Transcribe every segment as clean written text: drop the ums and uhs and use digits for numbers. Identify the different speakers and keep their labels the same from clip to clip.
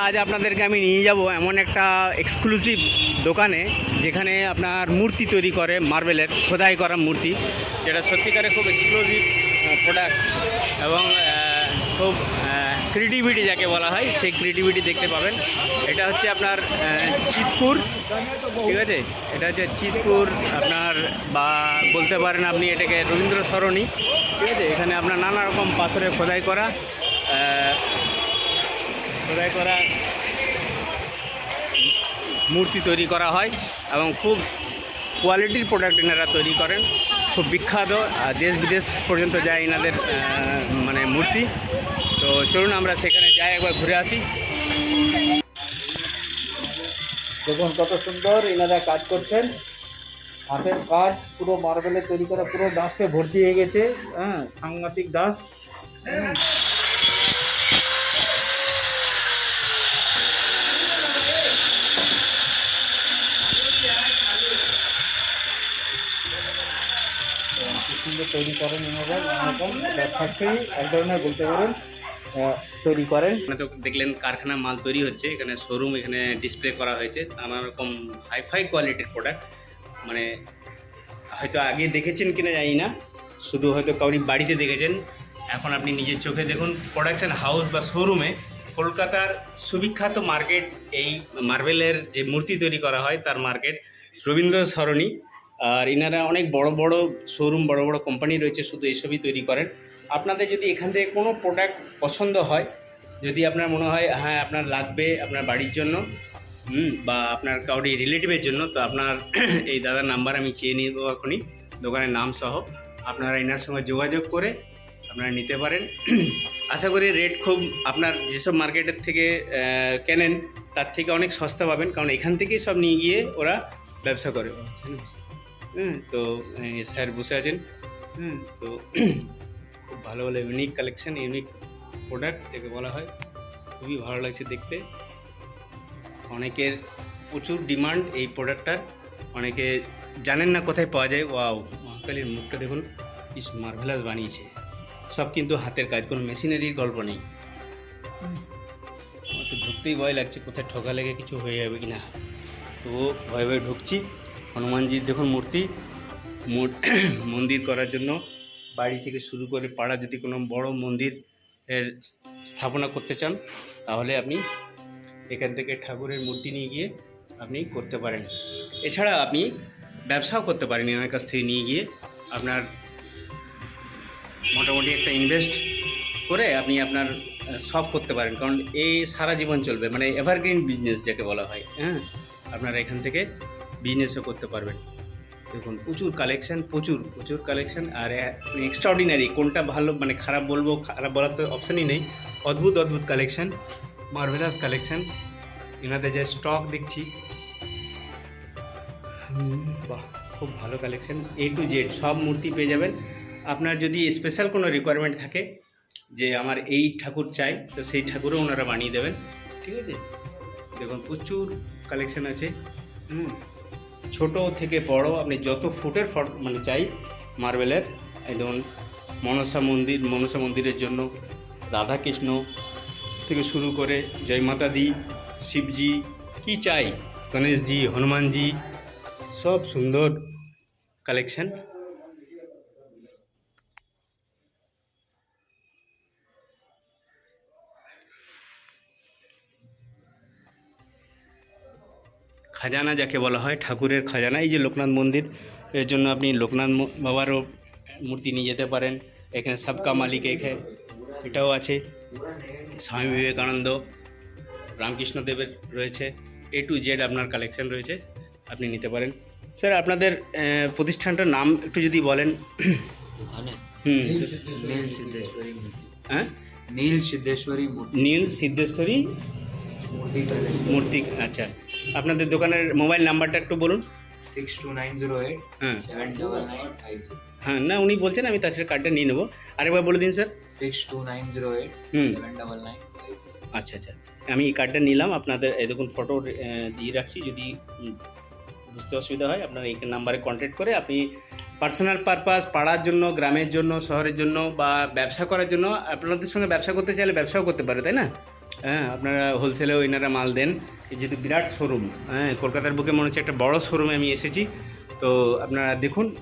Speaker 1: আজ আপনাদেরকে আমি নিয়ে যাব এমন একটা এক্সক্লুসিভ দোকানে যেখানে আপনার মূর্তি তৈরি করে, মার্বেলের খোদাই করা মূর্তি, যেটা সত্যিকারে খুব এক্সক্লুসিভ প্রোডাক্ট এবং খুব ক্রিয়েটিভিটি যাকে বলা হয় সেই ক্রিয়েটিভিটি দেখতে পাবেন। এটা হচ্ছে আপনার চিতপুর, ঠিক আছে, এটা হচ্ছে চিতপুর আপনার, বা বলতে পারেন আপনি এটাকে রবীন্দ্র সরণি, ঠিক আছে। এখানে আপনার নানা রকম পাথরে খোদাই করা মূর্তি তৈরি করা হয় এবং খুব কোয়ালিটির প্রোডাক্ট এনারা তৈরি করেন, খুব বিখ্যাত, দেশ বিদেশ পর্যন্ত যায় এনাদের মানে মূর্তি। তো চলুন আমরা সেখানে যাই, একবার ঘুরে আসি। দেখুন কত সুন্দর এনারা কাজ করছেন, হাতের কাজ, পুরো মার্বেলে তৈরি করা, পুরো দাসকে ভর্তি হয়ে গেছে, হ্যাঁ, সাংঘাতিক দাস। সুন্দর তৈরি করেন এনারা, ফ্যাক্টরি এক ধরনের বলতে পারেন তৈরি করেন। তো দেখলেন কারখানা মাল তৈরি হচ্ছে, এখানে শোরুম, এখানে ডিসপ্লে করা হয়েছে নানা রকম হাইফাই কোয়ালিটির প্রোডাক্ট। মানে হয়তো আগে দেখেছেন কিনা জানি না, শুধু হয়তো কাউরি বাড়িতে দেখেছেন, এখন আপনি নিজের চোখে দেখুন। প্রোডাকশন হাউস বা শোরুমে কলকাতার সুবিখ্যাত মার্কেট, এই মার্বেলের যে মূর্তি তৈরি করা হয় তার মার্কেট রবীন্দ্র সরণি। আর এনারা অনেক বড় বড় শোরুম, বড় বড় কোম্পানি রয়েছে, শুধু এসবই তৈরি করেন। আপনাদের যদি এখান থেকে কোনো প্রোডাক্ট পছন্দ হয়, যদি আপনার মনে হয় হ্যাঁ আপনার লাগবে আপনার বাড়ির জন্য বা আপনার কাউরি রিলেটিভের জন্য, তো আপনার এই দাদার নাম্বার আমি চেয়ে নিয়ে দেবো এখনই, দোকানের নাম সহ। আপনারা এনার সঙ্গে যোগাযোগ করে আপনারা নিতে পারেন। আশা করি রেট খুব আপনার যেসব মার্কেটের থেকে কেনেন তার থেকে অনেক সস্তা পাবেন, কারণ এখান থেকেই সব নিয়ে গিয়ে ওরা ব্যবসা করে। তো স্যার বসে আছেন, তো খুব ভালো ভালো ইউনিক কালেকশান, ইউনিক প্রোডাক্ট যাকে বলা হয়, খুবই ভালো লাগছে দেখতে। অনেকের প্রচুর ডিমান্ড এই প্রোডাক্টটার, অনেকে জানেন না কোথায় পাওয়া যায়। ওয়াও, মহাকালীর মুখটা দেখুন, কি মার্ভেলাস বানিয়েছে, সব কিন্তু হাতের কাজ, কোনো মেশিনারির গল্প নেই। আমার তো ঢুকতেই ভয় লাগছে, কোথায় ঠকা লেগে কিছু হয়ে যাবে কি না, তো ভয়ে ভয়ে ঢুকছি। হনুমানজির দেখুন মূর্তি, মন্দির করার জন্য বাড়ি থেকে শুরু করে পাড়া যদি কোনো বড় মন্দির স্থাপনা করতে চান, তাহলে আপনি এখান থেকে ঠাকুরের মূর্তি নিয়ে গিয়ে আপনি করতে পারেন। এছাড়া আপনি ব্যবসাও করতে পারেন এনার কাছ থেকে নিয়ে গিয়ে। আপনার মোটামুটি একটা ইনভেস্ট করে আপনি আপনার সব করতে পারেন, কারণ এই সারা জীবন চলবে, মানে এভারগ্রিন বিজনেস যাকে বলা হয়। হ্যাঁ, আপনারা এখান থেকে বিজনেসও করতে পারবেন। দেখুন প্রচুর কালেকশান, প্রচুর কালেকশান, আর এক্সট্রাঅর্ডিনারি। কোনটা ভালো মানে খারাপ বলবো, খারাপ বলার তো অপশানই নেই। অদ্ভুত কালেকশান, মার্ভেলাস কালেকশন, এনাদের যে স্টক দেখছি, বাহ খুব ভালো কালেকশন, A to Z সব মূর্তি পেয়ে যাবেন। আপনার যদি স্পেশাল কোনো রিকোয়ারমেন্ট থাকে যে আমার এই ঠাকুর চাই, তো সেই ঠাকুরও ওনারা বানিয়ে দেবেন, ঠিক আছে। দেখুন প্রচুর কালেকশন আছে, ছোট থেকে বড় আপনি যত ফুটের মানে চাই মার্বেলের। এই ধরুন মনসা মন্দিরের জন্য রাধাকৃষ্ণ থেকে শুরু করে জয় মাতা দি, শিবজি, কি চাই, গণেশজি, হনুমানজি, সব সুন্দর কালেকশন। খাজানা যাকে বলা হয়, ঠাকুরের খাজানা, এই যে লোকনাথ মন্দির, এর জন্য আপনি লোকনাথ বাবারও মূর্তি নিয়ে যেতে পারেন। এখানে সবকা মালিক এটাও আছে, স্বামী বিবেকানন্দ, রামকৃষ্ণদেবের রয়েছে, A to Z আপনার কালেকশন রয়েছে, আপনি নিতে পারেন। স্যার আপনাদের প্রতিষ্ঠানটার নাম একটু যদি বলেন। হ্যাঁ,
Speaker 2: নীল সিদ্ধেশ্বরী
Speaker 1: মূর্তি, আচ্ছা। আপনাদের দোকানের মোবাইল নাম্বারটা একটু বলুন।
Speaker 2: 6290879950।
Speaker 1: হ্যাঁ, না উনি বলছেন, আমি তাছাড়া কার্ডটা নিয়ে নেবো, আরেকবার বলে দিন স্যার।
Speaker 2: 6290879950।
Speaker 1: আচ্ছা, আমি এই কার্ডটা নিলাম। আপনাদের এই দেখুন ফটো দিয়ে রাখছি, যদি বুঝতে অসুবিধা হয় আপনারা এই নাম্বারে কন্ট্যাক্ট করে আপনি পার্সোনাল পারপাস, পাড়ার জন্য, গ্রামের জন্য, শহরের জন্য বা ব্যবসা করার জন্য, আপনাদের সঙ্গে ব্যবসা করতে চাইলে ব্যবসাও করতে পারে, তাই না? হ্যাঁ, আপনারা হোলসেলেও এনারা মাল দেন, যেহেতু বিরাট শোরুম। হ্যাঁ, কলকাতার বুকে মনে হচ্ছে একটা বড় শোরুমে আমি এসেছি। তো আপনারা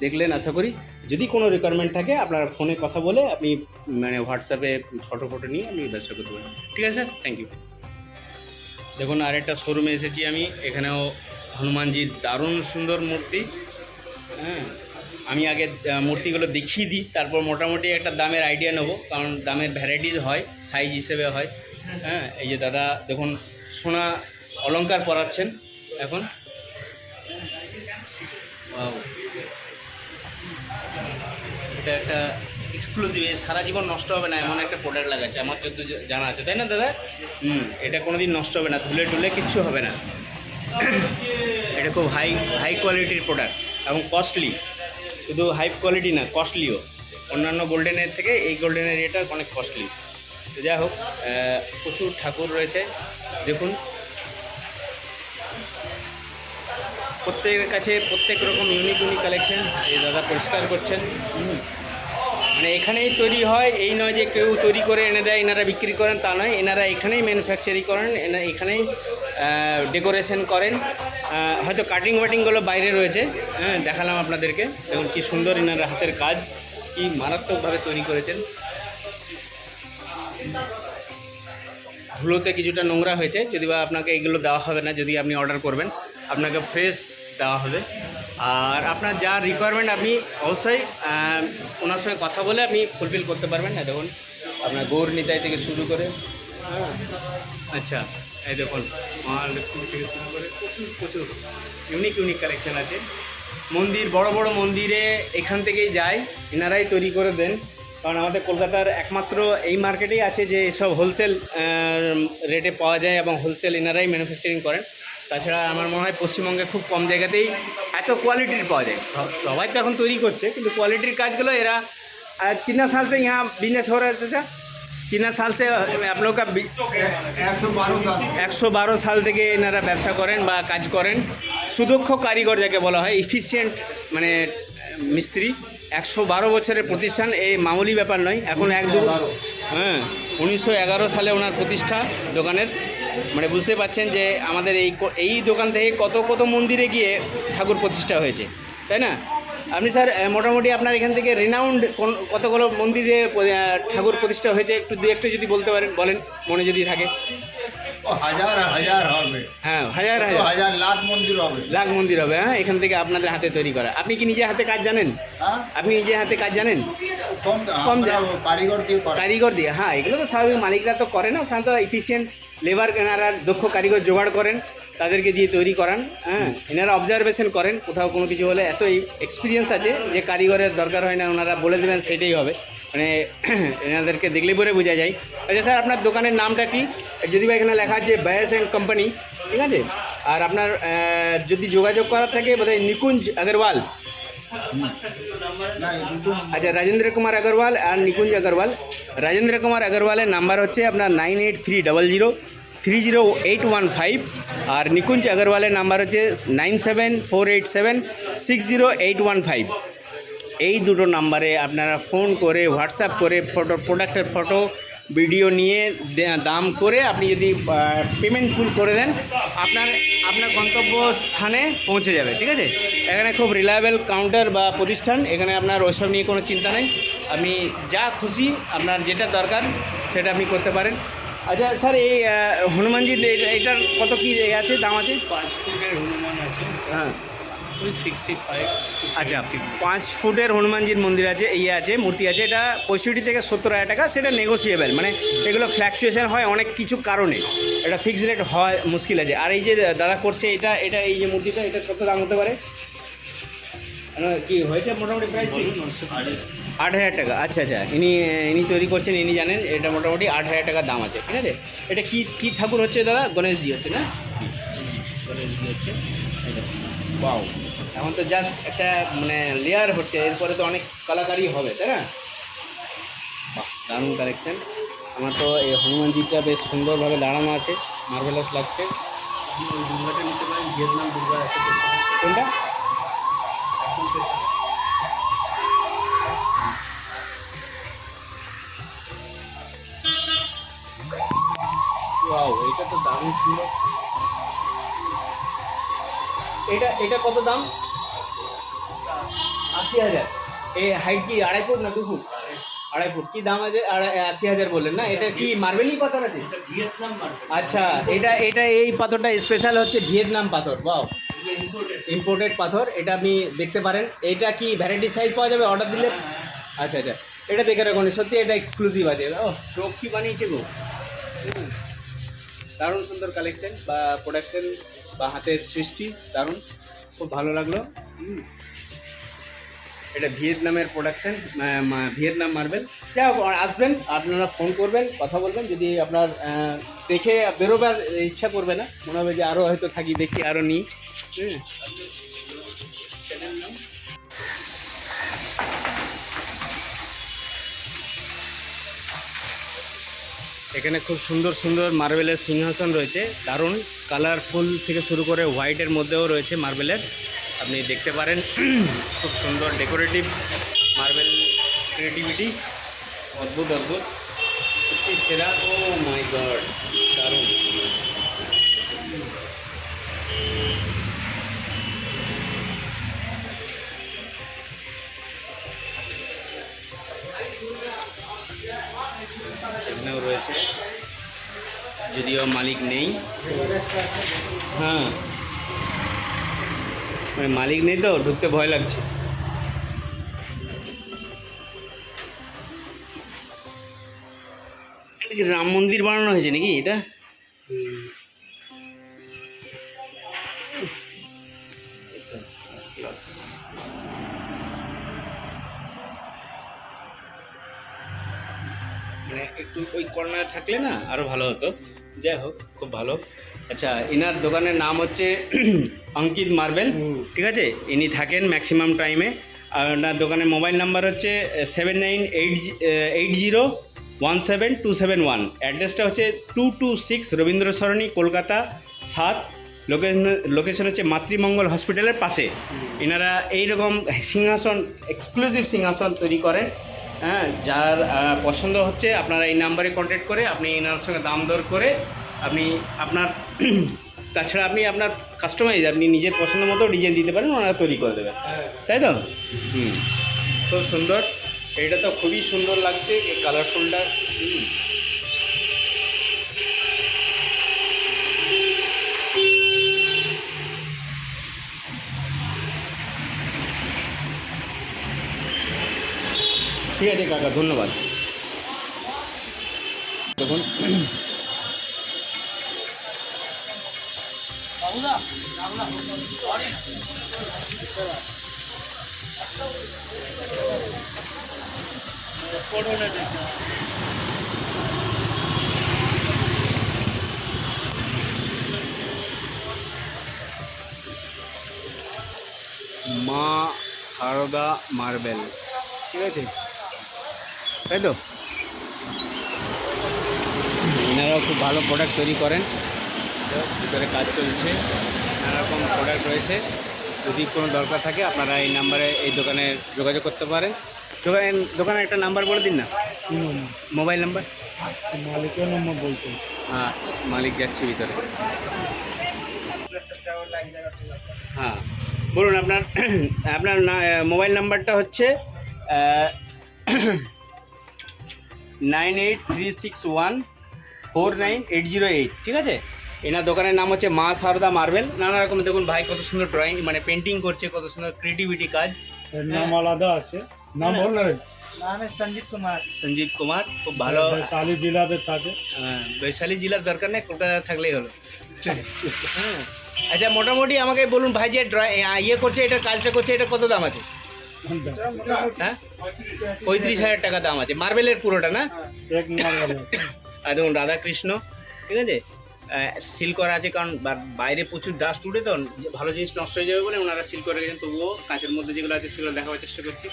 Speaker 1: দেখলেন আশা করি। যদি কোনো রিকোয়ারমেন্ট থাকে আপনারা ফোনে কথা বলে আপনি মানে হোয়াটসঅ্যাপে ফটো নিয়ে আপনি ব্যবসা করতে পারেন, ঠিক আছে স্যার, থ্যাংক ইউ। দেখুন আরেকটা শোরুমে এসেছি আমি, এখানেও হনুমানজির দারুণ সুন্দর মূর্তি। হ্যাঁ, আমি আগে মূর্তিগুলো দেখিয়ে দিই, তারপর মোটামুটি একটা দামের আইডিয়া নেবো, কারণ দামের ভ্যারাইটিস হয়, সাইজ হিসেবে হয়। হ্যাঁ, এই যে দাদা দেখুন সোনা অলংকার পরাচ্ছেন এখন, এটা একটা এক্সক্লুসিভ, সারা জীবন নষ্ট হবে না এমন একটা প্রোডাক্ট লাগাচ্ছে, আমার যত জানা আছে, তাই না দাদা? এটা কোনো দিন নষ্ট হবে না, ধুলে কিচ্ছু হবে না। এটা খুব হাই কোয়ালিটির প্রোডাক্ট এবং কস্টলি, শুধু হাই কোয়ালিটি না, কস্টলিও। অন্যান্য গোল্ডেনের থেকে এই গোল্ডেনের এটা অনেক কস্টলি। তো যাই হোক, প্রচুর ঠাকুর রয়েছে দেখুন, প্রত্যেকের কাছে প্রত্যেক রকম ইউনিক কালেকশন। এই দাদা পরিষ্কার করছেন, মানে এখানেই তৈরি হয়, এই নয় যে কেউ তৈরি করে এনে দেয় এনারা বিক্রি করেন, তা নয়, এনারা এখানেই ম্যানুফ্যাকচারিং করেন, এখানেই ডেকোরেশন করেন। হয়তো কাটিংগুলো বাইরে রয়েছে, হ্যাঁ দেখালাম আপনাদেরকে। দেখুন কি সুন্দর এনারা হাতের কাজ, কি মারাত্মকভাবে তৈরি করেছেন। ধুলোতে কিছুটা নোংরা হয়েছে, যদি বা আপনাকে এগুলো দেওয়া হবে না, যদি আপনি অর্ডার করবেন আপনাকে ফ্রেশ দেওয়া হবে। আর আপনার যা রিকোয়ারমেন্ট আপনি অবশ্যই ওনার সঙ্গে কথা বলে আপনি ফুলফিল করতে পারবেন। না দেখুন আপনার গৌর নিতাই থেকে শুরু করে, আচ্ছা এই দেখুন মহালক্ষ্মী থেকে শুরু করে প্রচুর ইউনিক কালেকশান আছে। বড় বড় মন্দিরে এখান থেকেই যায়, এনারাই তৈরি করে দেন, কারণ আমাদের কলকাতার একমাত্র এই মার্কেটেই আছে যে এসব হোলসেল রেটে পাওয়া যায় এবং হোলসেল এনারাই ম্যানুফ্যাকচারিং করেন। তাছাড়া আমার মনে হয় পশ্চিমবঙ্গে খুব কম জায়গাতেই এত কোয়ালিটির পাওয়া যায়। সবাই তো এখন তৈরি করছে, কিন্তু কোয়ালিটির কাজগুলো এরা कितना साल से यहाँ बिजनेस हो रहा है चाचा? कितना साल से आप लोग का? 112 সাল থেকে এনারা ব্যবসা করেন বা কাজ করেন। সুদক্ষ কারিগর যাকে বলা হয়, এফিসিয়েন্ট মানে মিস্ত্রি। 112 বছরের প্রতিষ্ঠান, এই মামুলি ব্যাপার নয়। এখন 1911 সালে ওনার প্রতিষ্ঠা দোকানের, মানে বুঝতে পারছেন যে আমাদের এই দোকান থেকে কত মন্দিরে গিয়ে ঠাকুর প্রতিষ্ঠা হয়েছে, তাই না? আপনি স্যার মোটামুটি আপনার এখান থেকে রিনাউন্ড কতগুলো মন্দিরে ঠাকুর প্রতিষ্ঠা হয়েছে একটু যদি বলতে পারেন, বলেন মনে যদি থাকে।
Speaker 3: হাজার হবে,
Speaker 1: হ্যাঁ হাজার লাখ মন্দির হবে। হ্যাঁ, এখান থেকে আপনাদের হাতে তৈরি করা। আপনি কি নিজে হাতে কাজ জানেন? আপনি নিজে হাতে কাজ জানেন? কম কারিগর দিয়ে। হ্যাঁ, এগুলো তো স্বাভাবিক, মালিকরা তো করে না, সাধারণত এফিসিয়েন্ট লেবার, এনারা দক্ষ কারিগর জোগাড় করেন, তাদেরকে দিয়ে তৈরি করান। হ্যাঁ, এনারা অবজারভেশন করেন, কোথাও কোনো কিছু হলে এত এক্সপিরিয়েন্স আছে যে কারিগরের দরকার হয় না, ওনারা বলে দেবেন সেটাই হবে, মানে এনাদেরকে দেখলে পরে বোঝা যায়। আচ্ছা স্যার, আপনার দোকানের নামটা কি? যদি বা এখানে লেখা আছে বায়াস অ্যান্ড কোম্পানি, ঠিক আছে। আর আপনার যদি যোগাযোগ করার থাকে বোধহয় নিকুঞ্জ আগরওয়াল, আচ্ছা রাজেন্দ্র কুমার আগরওয়াল আর নিকুঞ্জ আগরওয়াল। রাজেন্দ্র কুমার আগরওয়ালের নাম্বার হচ্ছে আপনার 9830030815 আর নিকুঞ্জ আগরওয়ালের নাম্বার হচ্ছে 9748760815। এই দুটো নাম্বারে আপনারা ফোন করে হোয়াটসঅ্যাপ করে প্রোডাক্টের ফটো ভিডিও নিয়ে দাম করে আপনি যদি পেমেন্ট ফুল করে দেন আপনার গন্তব্য স্থানে পৌঁছে যাবে, ঠিক আছে। এখানে খুব রিলায়েবল কাউন্টার বা প্রতিষ্ঠান, এখানে আপনার ওসব নিয়ে কোনো চিন্তা নেই, আপনি যা খুশি আপনার যেটা দরকার সেটা আপনি করতে পারেন। আচ্ছা স্যার, এই হনুমানজি এটার কত কী আছে, দাম আছে?
Speaker 4: 5 ফুটের হনুমান আছে,
Speaker 1: হ্যাঁ,
Speaker 4: ওই 65।
Speaker 1: আচ্ছা 5 ফুটের হনুমানজির মন্দির আছে, আছে মূর্তি আছে, এটা 65 থেকে 70,000 টাকা, সেটা নেগোসিয়েবল, মানে এগুলো ফ্ল্যাকচুয়েশন হয় অনেক কিছু কারণে, এটা ফিক্সড রেট হয় মুশকিল আছে। আর এই যে দাদা করছে এটা এই যে মূর্তিটা, এটা কত দাম হতে পারে কি হয়েছে মোটামুটি প্রাইস? 8,000 টাকা। আচ্ছা আচ্ছা, ইনি তৈরি করছেন, ইনি জানেন, এটা মোটামুটি 8,000 টাকার দাম আছে, ঠিক আছে। এটা কি ঠাকুর হচ্ছে দাদা? গণেশজি হচ্ছে না? গণেশজি হচ্ছে। বাও, এখন তো জাস্ট একটা মানে লেয়ার হচ্ছে, এরপরে তো অনেক কালাকারি হবে, তাই না? বাহ, দারুণ কালেকশন। আমার তো এই হনুমানজিটা বেশ সুন্দরভাবে দাঁড়ানো আছে, মার্ভেলাস লাগছে।
Speaker 4: ওই দুর্গাটা নিতে পারেন, ভিয়েতনাম দুর্গা আছে।
Speaker 1: কোনটা? ওয়াও, এটা তো দারুণ সুন্দর। এটা কত দাম? 80,000। এই হাইট কি 2.5 ফুট না 2 ফুট? 2.5 ফুট। কি দাম আছে? 80,000 বললেন না? এটা কি মার্বেলই পাথর আছে?
Speaker 4: ভিয়েতনাম মার্কেট,
Speaker 1: আচ্ছা, এটা এই পাথরটা স্পেশাল হচ্ছে ভিয়েতনাম পাথর। বাও, ইম্পোর্টেড পাথর, এটা আপনি দেখতে পারেন। এটা কি ভ্যারাইটি সাইজ পাওয়া যাবে অর্ডার দিলে? আচ্ছা আচ্ছা, এটা দেখে রাখুন, সত্যি এটা এক্সক্লুসিভ আছে। ও, চোখ কি বানিয়েছে গো, দারুণ সুন্দর কালেকশন বা প্রোডাকশন বা হাতের সৃষ্টি, দারুণ, খুব ভালো লাগলো। এটা ভিয়েতনামের প্রোডাকশন, ভিয়েতনাম মার্বেল। যা হোক, আসবেন, আপনারা ফোন করবেন, কথা বলবেন। যদি আপনার দেখে বেরোবার ইচ্ছা করবে না, মনে হবে যে আরও হয়তো থাকি, দেখি আরও নিই। এখানে খুব সুন্দর সুন্দর মার্বেলের সিংহাসন রয়েছে, দারুণ কালারফুল থেকে শুরু করে হোয়াইটের মধ্যেও রয়েছে মার্বেলের, আপনি দেখতে পারেন। খুব সুন্দর ডেকোরেটিভ মার্বেল ক্রিয়েটিভিটি, অদ্ভুত অদ্ভুত, সত্যি সেরা। ও মাই গড, দারুণ। এখানেও রয়েছে, যদিও মালিক নেই। হ্যাঁ, মানে মালিক নেই তো ঢুকতে ভয় লাগছে। এটা কি রাম মন্দির বানানো হয়েছে নাকি এটা? মানে একটু ওই কর্নার থাকলে না আরও ভালো হতো, যাই হোক খুব ভালো। আচ্ছা, এনার দোকানের নাম হচ্ছে অঙ্কিত মার্বেল, ঠিক আছে। ইনি থাকেন ম্যাক্সিমাম টাইমে। আর ওনার দোকানের মোবাইল নাম্বার হচ্ছে 7980172771। অ্যাড্রেসটা হচ্ছে 226 রবীন্দ্র সরণি, কলকাতা 7। লোকেশন হচ্ছে মাতৃমঙ্গল হসপিটালের পাশে। এনারা এইরকম সিংহাসন, এক্সক্লুসিভ সিংহাসন তৈরি করেন। হ্যাঁ, যার পছন্দ হচ্ছে আপনারা এই নাম্বারে কন্ট্যাক্ট করে আপনি এনার সঙ্গে দাম দর করে আপনি আপনার তাছাড়া আপনি আপনার কাস্টমাইজ আপনি নিজের পছন্দ মতো ডিজাইন দিতে পারেন, ওনারা তৈরি করে দেবেন, তাই তো? খুব সুন্দর, এটা তো খুবই সুন্দর লাগছে এই কালারফুলটা। ঠিক আছে কাকা, ধন্যবাদ। দেখুন মা সারদা মার্বেল, ঠিক আছে, তাই তো? এনারাও খুব ভালো প্রোডাক্ট তৈরি করেন, ভিতরে কাজ চলছে, নানা রকম প্রোডাক্ট রয়েছে। যদি কোনো দরকার থাকে আপনারা এই নাম্বারে এই দোকানে যোগাযোগ করতে পারেন। দোকানের একটা নাম্বার বলে দিন না, মোবাইল নাম্বার।
Speaker 4: মালিকের নম্বর বলতে
Speaker 1: হ্যাঁ, মালিক যাচ্ছে ভিতরে। হ্যাঁ বলুন, আপনার আপনার মোবাইল নাম্বারটা হচ্ছে 9836149808, ঠিক আছে? এনার দোকানের নাম হচ্ছে মা সারদা মার্বেল। নানা রকম দেখুন ভাই কত সুন্দর ড্রয়িং, মানে পেন্টিং করছে, কত সুন্দর ক্রিয়েটিভিটি কাজ।
Speaker 4: নাম আলাদা আছে, নাম বল না।
Speaker 5: নাম
Speaker 1: সঞ্জীব কুমার, খুব ভালো।
Speaker 4: বৈশালী জেলাতে থাকে।
Speaker 1: হ্যাঁ, বৈশালী জেলার দরকার নেই, কলকাতা থাকলেই হলো। হ্যাঁ, আচ্ছা মোটামুটি আমাকে বলুন ভাই, যে ইয়ে করছে, এটা কাজটা করছে, এটা কত দাম আছে? হ্যাঁ, 35,000 টাকা দাম আছে মার্বেলের পুরোটা, না?
Speaker 4: এক নম্বর।
Speaker 1: আর দেখুন রাধাকৃষ্ণ, ঠিক আছে, সিল করা আছে, কারণ বাইরে প্রচুর ডাস্ট উঠে, তো ভালো জিনিস নষ্ট হয়ে যাবে বলে ওনারা সিল করে গেছেন। তবুও কাঁচের মধ্যে যেগুলো আছে সেগুলো দেখাবার চেষ্টা করছি।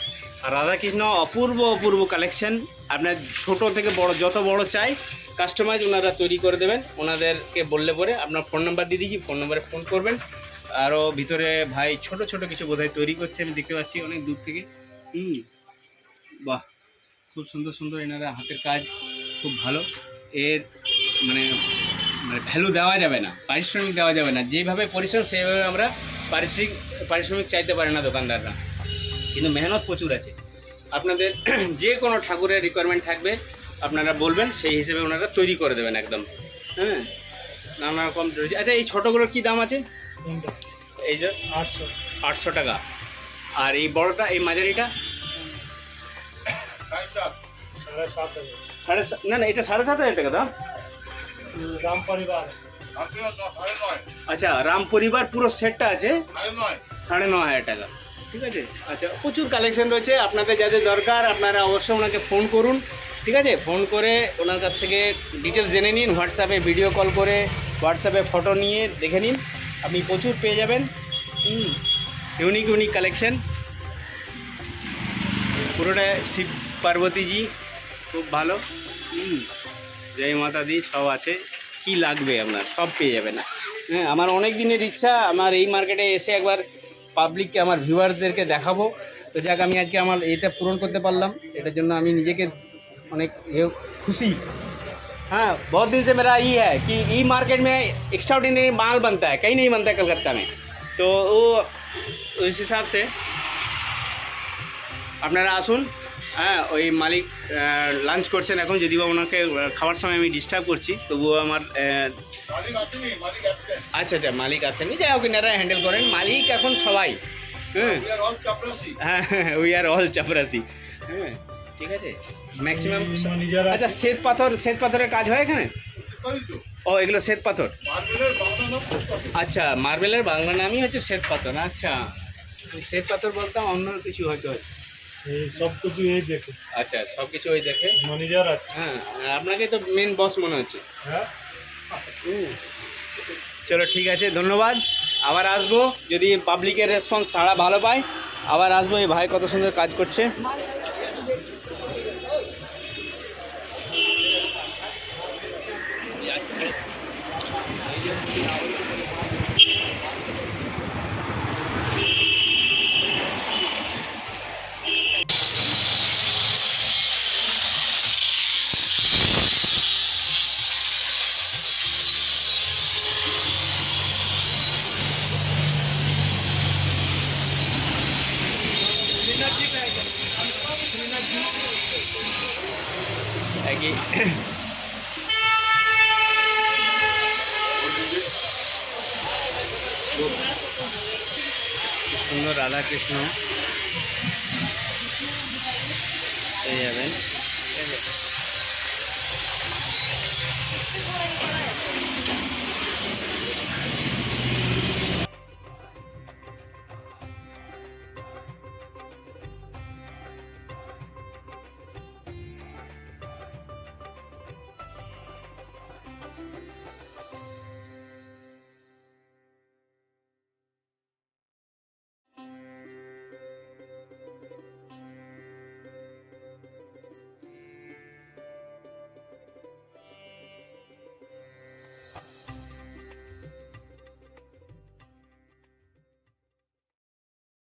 Speaker 1: আর রাধাকৃষ্ণ অপূর্ব অপূর্ব কালেকশন, আপনার ছোট থেকে বড় যত বড় চাই কাস্টমাইজ ওনারা তৈরি করে দেবেন। ওনাদেরকে বললে পরে আপনার ফোন নাম্বার দিয়ে দিয়েছি, ফোন নাম্বারে ফোন করবেন। আরও ভিতরে ভাই ছোট ছোট কিছু বোধহয় তৈরি করছে, আমি দেখতে পাচ্ছি অনেক দূর থেকে। বাহ, খুব সুন্দর সুন্দর এনারা হাতের কাজ, খুব ভালো। এর মানে ভ্যালু দেওয়া যাবে না, পারিশ্রমিক দেওয়া যাবে না। যেভাবে পরিশ্রম সেইভাবে আমরা পারিশ্রমিক চাইতে পারি না দোকানদাররা, কিন্তু মেহনত প্রচুর আছে। আপনাদের যে কোনো ঠাকুরের রিকোয়ারমেন্ট থাকবে আপনারা বলবেন, সেই হিসেবে ওনারা তৈরি করে দেবেন একদম। হ্যাঁ, নানা রকম রয়েছে। আচ্ছা, এই ছোটোগুলোর কী দাম আছে? এই যে 800 টাকা। আর এই বড়টা, এই মাঝারিটা 7,500। না না, এটা 7,500 টাকা দাম।
Speaker 4: রাম পরিবার।
Speaker 1: আচ্ছা, রাম পরিবার পুরো সেটটা আছে 9,500 টাকা, ঠিক আছে। আচ্ছা, প্রচুর কালেকশন রয়েছে। আপনাদের যাদের দরকার আপনারা অবশ্যই ওনাকে ফোন করুন, ঠিক আছে? ফোন করে ওনার কাছ থেকে ডিটেলস জেনে নিন। হোয়াটসঅ্যাপে ভিডিও কল করে, হোয়াটসঅ্যাপে ফটো নিয়ে দেখে নিন, আপনি প্রচুর পেয়ে যাবেন। ইউনিক ইউনিক কালেকশন, পুরোটা শিব পার্বতীজি, খুব ভালো। জয় মাতা দি, সব আছে, কি লাগবে আপনার সব পেয়ে যাবেন। হ্যাঁ, আমার অনেক দিনের ইচ্ছা আমার এই মার্কেটে এসে একবার পাবলিককে, আমার ভিউয়ার্সদেরকে দেখাবো। তো যাক, আমি আজকে আমার এটা পূরণ করতে পারলাম, এটার জন্য আমি নিজেকে অনেক खुशी। हाँ, बहुत दिन से मेरा ये है कि ई मार्केट में एक्स्ट्राऑर्डिनरी माल बनता है, कहीं नहीं बनता है कलकत्ता में। तो वो उस हिसाब से আপনারা আসুন। হ্যাঁ, ওই মালিক লাঞ্চ করছেন এখন, যদিও ওনাকে খাওয়ার সময় আমি ডিস্টার্ব করছি, তবুও আমার আচ্ছা আচ্ছা মালিক আসেনি, যাই হোক এনারা হ্যান্ডেল করেন। মালিক এখন সবাই, হ্যাঁ হ্যাঁ, উই আর অল চাপরাসি। হ্যাঁ, ঠিক আছে, ম্যাক্সিমাম। আচ্ছা, শ্বেত পাথরের কাজ হয় এখানে? ও, এগুলো শ্বেত পাথর। আচ্ছা, মার্বেলের বাংলা নামই হচ্ছে শ্বেত পাথর। আচ্ছা, শ্বেত পাথর বলতাম অন্য কিছু হয়তো আছে।
Speaker 4: সব কিছু এই দেখে।
Speaker 1: আচ্ছা, সব কিছু ওই দেখে,
Speaker 4: ম্যানেজার আছে।
Speaker 1: হ্যাঁ, আপনাকে তো মেন বস মনে হচ্ছে।
Speaker 4: হ্যাঁ,
Speaker 1: চলো ঠিক আছে, ধন্যবাদ। আবার আসবো যদি পাবলিকের রেসপন্স সারা ভালো পায়, আবার আসবো। এই ভাই কত সুন্দর কাজ করছে। একই সুন্দর রাধাকৃষ্ণ পেয়ে যাবেন।